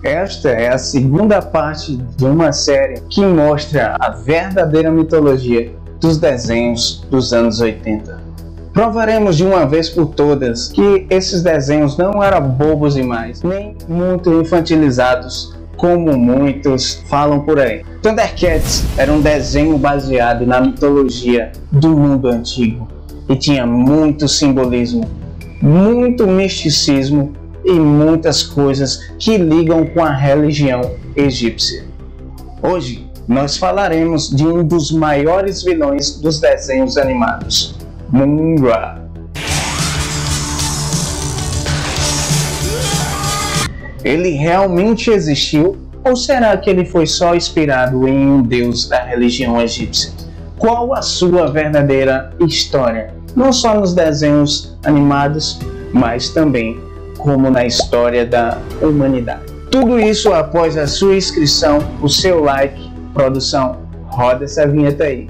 Esta é a segunda parte de uma série que mostra a verdadeira mitologia dos desenhos dos anos 80. Provaremos de uma vez por todas que esses desenhos não eram bobos demais, nem muito infantilizados, como muitos falam por aí. Thundercats era um desenho baseado na mitologia do mundo antigo e tinha muito simbolismo, muito misticismo e muitas coisas que ligam com a religião egípcia. Hoje nós falaremos de um dos maiores vilões dos desenhos animados, Mun-Ra. Ele realmente existiu ou será que ele foi só inspirado em um deus da religião egípcia? Qual a sua verdadeira história? Não só nos desenhos animados, mas também como na história da humanidade. Tudo isso após a sua inscrição, o seu like. Produção, roda essa vinheta aí.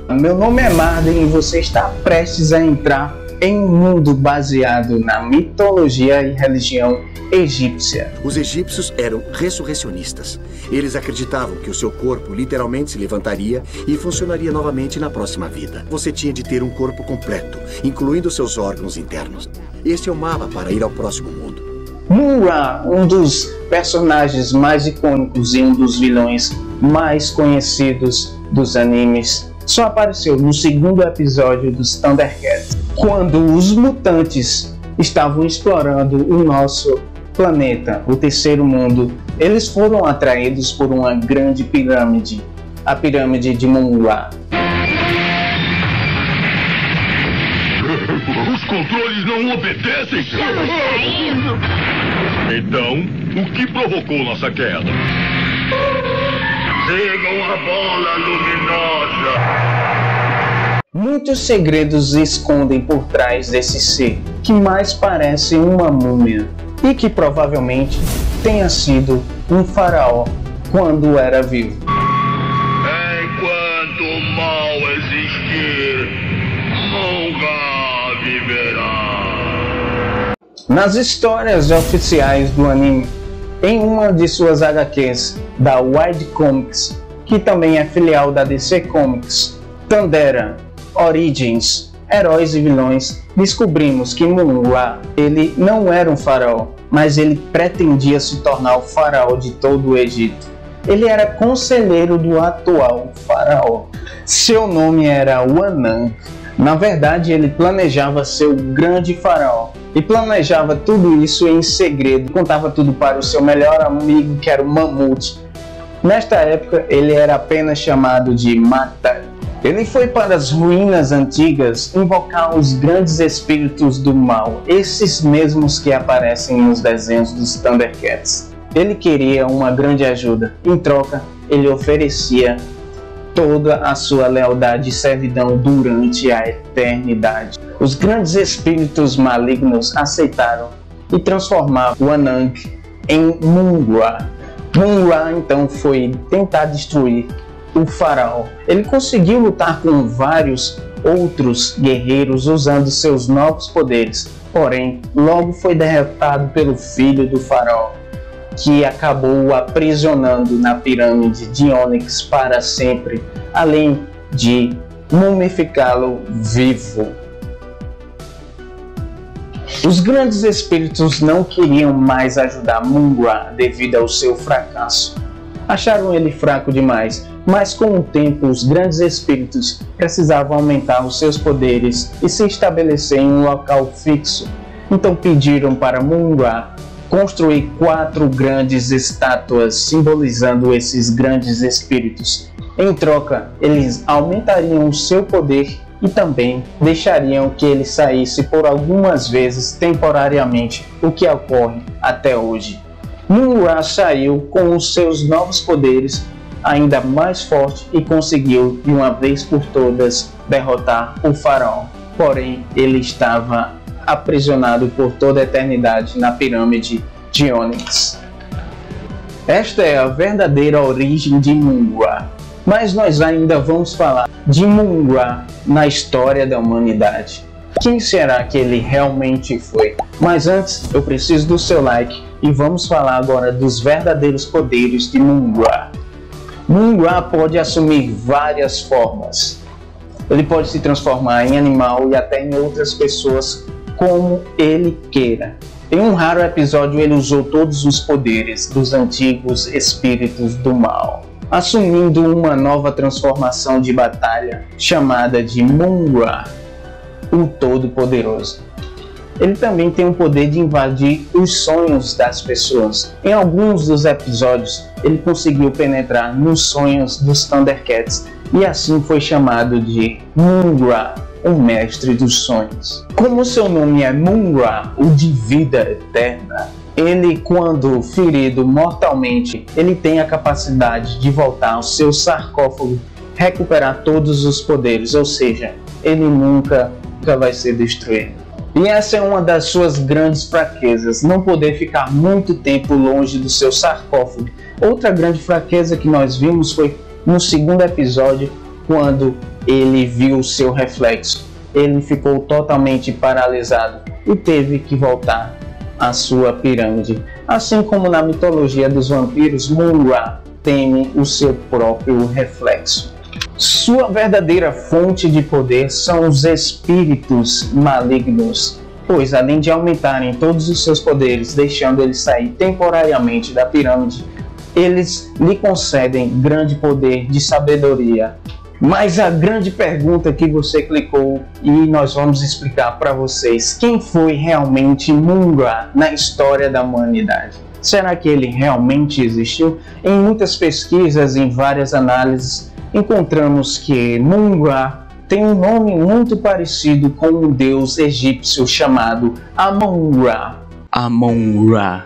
Meu nome é Marden e você está prestes a entrar em um mundo baseado na mitologia e religião egípcia. Os egípcios eram ressurrecionistas. Eles acreditavam que o seu corpo literalmente se levantaria e funcionaria novamente na próxima vida. Você tinha de ter um corpo completo, incluindo seus órgãos internos. Este é o mapa para ir ao próximo mundo. Mun-Ra, um dos personagens mais icônicos e um dos vilões mais conhecidos dos animes, só apareceu no segundo episódio dos Thundercats, quando os mutantes estavam explorando o nosso planeta, o terceiro mundo. Eles foram atraídos por uma grande pirâmide, a pirâmide de Mun-Ra. Os controles não obedecem! Estamos caindo! Então, o que provocou nossa queda? Sigam a bola luminosa! Muitos segredos escondem por trás desse ser, que mais parece uma múmia, e que provavelmente tenha sido um faraó quando era vivo. Enquanto o mal existir, Mun-Ra viverá. Nas histórias oficiais do anime, em uma de suas HQs da Wide Comics, que também é filial da DC Comics, Thundera Origins, Heróis e Vilões, descobrimos que Mun-Ra, ele não era um faraó, mas ele pretendia se tornar o faraó de todo o Egito. Ele era conselheiro do atual faraó. Seu nome era Wanang. Na verdade, ele planejava ser o grande faraó e planejava tudo isso em segredo. Contava tudo para o seu melhor amigo, que era o Mamute. Nesta época, ele era apenas chamado de Mata. Ele foi para as ruínas antigas invocar os grandes espíritos do mal, esses mesmos que aparecem nos desenhos dos Thundercats. Ele queria uma grande ajuda. Em troca, ele oferecia toda a sua lealdade e servidão durante a eternidade. Os grandes espíritos malignos aceitaram e transformaram Wanang em Mun-Ra. Mun-Ra então foi tentar destruir o faraó. Ele conseguiu lutar com vários outros guerreiros usando seus novos poderes, porém logo foi derrotado pelo filho do faraó, que acabou o aprisionando na pirâmide de Ônix para sempre, além de mumificá-lo vivo. Os grandes espíritos não queriam mais ajudar Mun-Ra devido ao seu fracasso. Acharam ele fraco demais, mas com o tempo os grandes espíritos precisavam aumentar os seus poderes e se estabelecer em um local fixo. Então pediram para Mun-Ra construir 4 grandes estátuas simbolizando esses grandes espíritos. Em troca, eles aumentariam o seu poder e também deixariam que ele saísse por algumas vezes temporariamente, o que ocorre até hoje. Mun-Ra saiu com os seus novos poderes ainda mais forte e conseguiu de uma vez por todas derrotar o faraó. Porém, ele estava aprisionado por toda a eternidade na pirâmide de Ônix. Esta é a verdadeira origem de Mun-Ra. Mas nós ainda vamos falar de Mun-Ra na história da humanidade. Quem será que ele realmente foi? Mas antes, eu preciso do seu like e vamos falar agora dos verdadeiros poderes de Mun-Ra. Mun-Ra pode assumir várias formas. Ele pode se transformar em animal e até em outras pessoas como ele queira. Em um raro episódio, ele usou todos os poderes dos antigos espíritos do mal, assumindo uma nova transformação de batalha chamada de Mun-Ra, o Todo-Poderoso. Ele também tem o poder de invadir os sonhos das pessoas. Em alguns dos episódios, ele conseguiu penetrar nos sonhos dos Thundercats e assim foi chamado de Mun-Ra, o mestre dos sonhos. Como seu nome é Mun-Ra, o de vida eterna, ele, quando ferido mortalmente, ele tem a capacidade de voltar ao seu sarcófago, recuperar todos os poderes, ou seja, ele nunca vai ser destruído. E essa é uma das suas grandes fraquezas, não poder ficar muito tempo longe do seu sarcófago. Outra grande fraqueza que nós vimos foi no segundo episódio, quando ele viu o seu reflexo. Ele ficou totalmente paralisado e teve que voltar à sua pirâmide. Assim como na mitologia dos vampiros, Mun-Ra teme o seu próprio reflexo. Sua verdadeira fonte de poder são os espíritos malignos, pois além de aumentarem todos os seus poderes, deixando ele sair temporariamente da pirâmide, eles lhe concedem grande poder de sabedoria. Mas a grande pergunta que você clicou e nós vamos explicar para vocês: quem foi realmente Mun-Ra na história da humanidade? Será que ele realmente existiu? Em muitas pesquisas, em várias análises, encontramos que Mun-Ra tem um nome muito parecido com um deus egípcio chamado Amon-Ra. Amon-Ra,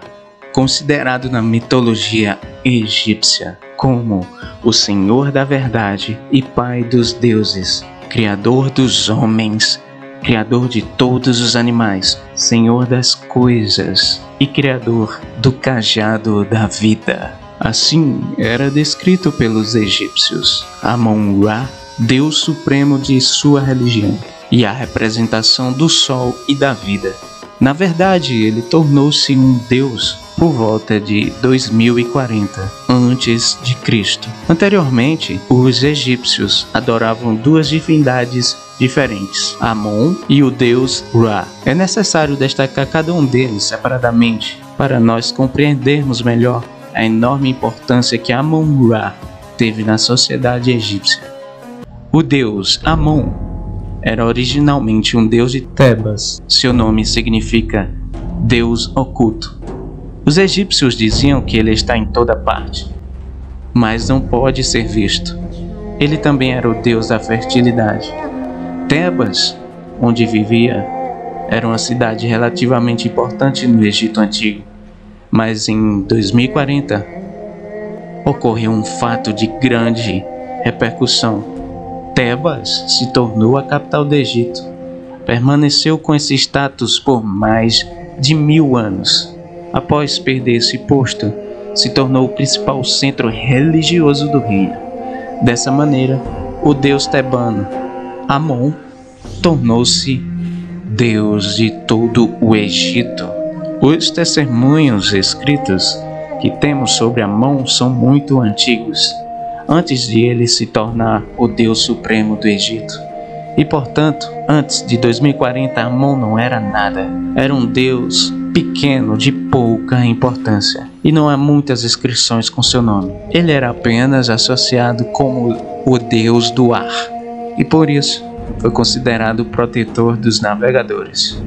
considerado na mitologia egípcia como o Senhor da Verdade e Pai dos deuses, Criador dos homens, Criador de todos os animais, Senhor das coisas e Criador do cajado da vida. Assim era descrito pelos egípcios. Amon-Ra, Deus supremo de sua religião e a representação do sol e da vida. Na verdade, ele tornou-se um deus por volta de 2040 a.C. Anteriormente, os egípcios adoravam duas divindades diferentes, Amon e o deus Ra. É necessário destacar cada um deles separadamente para nós compreendermos melhor a enorme importância que Amon-Ra teve na sociedade egípcia. O deus Amon era originalmente um deus de Tebas. Seu nome significa Deus oculto. Os egípcios diziam que ele está em toda parte, mas não pode ser visto. Ele também era o deus da fertilidade. Tebas, onde vivia, era uma cidade relativamente importante no Egito Antigo, mas em 2040 ocorreu um fato de grande repercussão. Tebas se tornou a capital do Egito. Permaneceu com esse status por mais de 1000 anos. Após perder esse posto, se tornou o principal centro religioso do reino. Dessa maneira, o deus tebano, Amon, tornou-se deus de todo o Egito. Os testemunhos escritos que temos sobre Amon são muito antigos, antes de ele se tornar o Deus Supremo do Egito. E portanto, antes de 2040, Amon não era nada. Era um deus pequeno, de pouca importância, e não há muitas inscrições com seu nome. Ele era apenas associado como o deus do ar, e por isso foi considerado o protetor dos navegadores.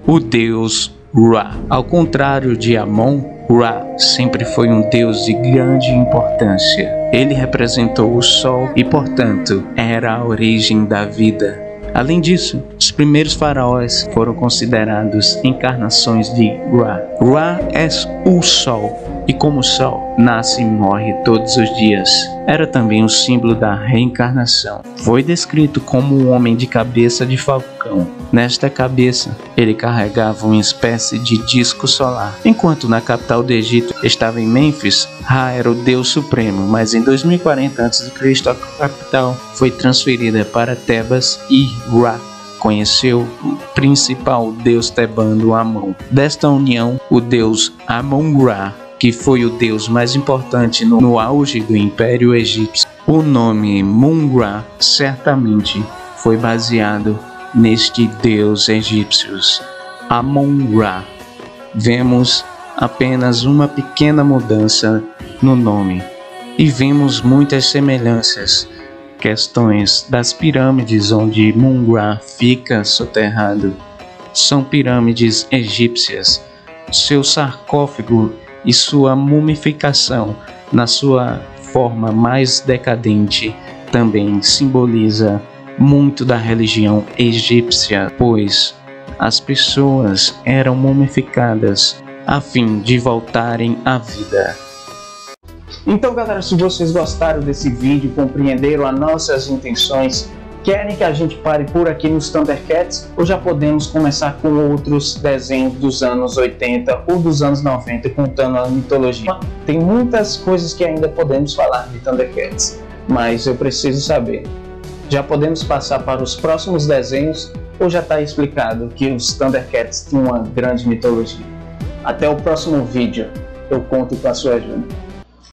O deus Ra. Ao contrário de Amon, Ra sempre foi um deus de grande importância. Ele representou o sol e, portanto, era a origem da vida. Além disso, os primeiros faraós foram considerados encarnações de Ra. Ra é o sol e como o sol, nasce e morre todos os dias. Era também um símbolo da reencarnação. Foi descrito como um homem de cabeça de falcão. Nesta cabeça, ele carregava uma espécie de disco solar. Enquanto na capital do Egito estava em Mênfis, Ra era o deus supremo, mas em 2040 a.C. a capital foi transferida para Tebas e Ra conheceu o principal deus tebano Amon. Desta união, o deus Amon-Ra, que foi o deus mais importante no auge do Império Egípcio. O nome Mun-Ra certamente foi baseado neste deus egípcio, Amon-Ra. Vemos apenas uma pequena mudança no nome e vemos muitas semelhanças. Questões das pirâmides onde Mun-Ra fica soterrado são pirâmides egípcias. Seu sarcófago e sua mumificação na sua forma mais decadente também simboliza muito da religião egípcia, pois as pessoas eram mumificadas a fim de voltarem à vida. Então, galera, se vocês gostaram desse vídeo, compreenderam as nossas intenções, querem que a gente pare por aqui nos Thundercats ou já podemos começar com outros desenhos dos anos 80 ou dos anos 90 contando a mitologia? Tem muitas coisas que ainda podemos falar de Thundercats, mas eu preciso saber, já podemos passar para os próximos desenhos ou já está explicado que os Thundercats tinham uma grande mitologia? Até o próximo vídeo, eu conto com a sua ajuda.